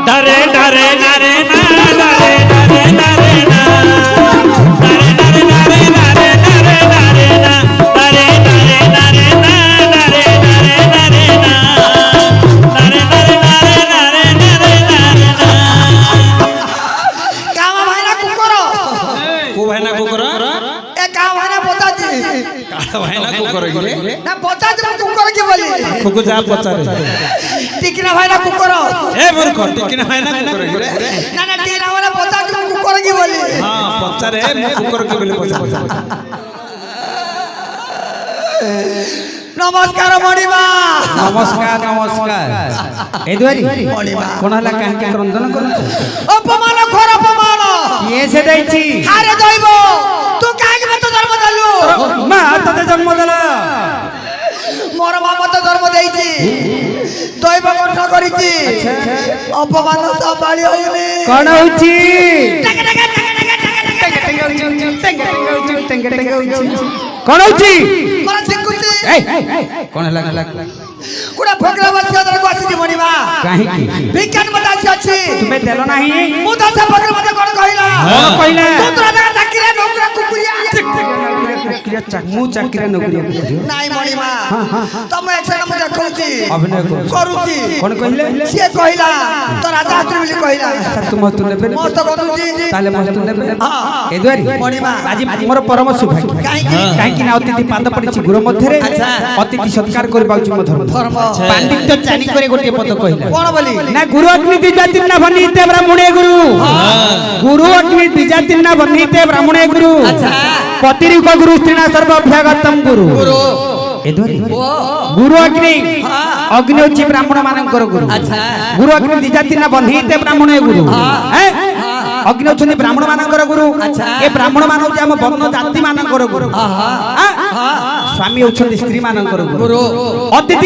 डरे डरे डरे ना डरे डरे डरे ना डरे डरे डरे डरे डरे डरे ना डरे डरे डरे ना डरे डरे डरे ना डरे डरे डरे डरे डरे डरे ना कामा भाईना कुकुर को भाईना कुकुर ए का भाईना पोताजी का भाईना कुकुर रे ना पोताजी में कुकुर के बोली कुकु जा पचारे टिकना भाईना कुकुर ए मूर्ख टिकना भाईना कुकुर रे ना ना टिकना वाला पोताजी में कुकुर के बोली हां पचारे मु कुकुर के बोली पचारे नमस्कार मणिमा नमस्कार नमस्कार ए दुआरी मणिमा कोन हला काहे के क्रंदन करू अपमान घोर अपमान ये से दैछि अरे दैव तू काहे के मत धर्म दलु मा तते जन्म देला मोर मामा तो धर्म देइछि दैव गठन करिछि अपमान संभाळी होइनी कोन होछि कोन होछि मोर सिकुछि ए कोन हला कुडा फकरा बच्चा दर को आछि मणिमा काहे की विज्ञान बताछि अछि तुमे देलो नाही मु तो से फकरा मते कोन कहिला कोन कहिला तू तोरा जगह चाकरी नौकरी कुकुरिया मु चाकरी नौकरी नाइ मणिमा तम एक्शन मु देखौछि अभिनय करूछि कोन कहिले से कहिला तो राजा आत्री बोली कहिला तुम तु नेबे मस्त करूछि ताले मस्त नेबे हां ए दुआरी मणिमा आज मोर परम सौभाग्य काहे कि ना अतिथि पाद पड़िछि गुरु मध्यरे अतिथि सत्कार करबा छु मो धर्म पंडित तो चानी करे गोटे पद कहिला कोन बोली ना गुरु अग्नि द्विजाति ना बनीते ब्राह्मणे गुरु गुरु अग्नि द्विजाति ना बनीते ब्राह्मणे गुरु पतिरिक गुरु स्त्रीना सर्वभ्यागतम गुरु ए दुआरी गुरु अग्नि अग्नि होछि ब्राह्मण मानकर गुरु गुरु अग्नि द्विजाति ना बनीते ब्राह्मणे गुरु हैं अग्नि होछि ब्राह्मण मानकर गुरु ए ब्राह्मण मान होछि हम वर्ण जाति मानकर गुरु स्वामी होछि स्त्री मानकर गुरु अतिथि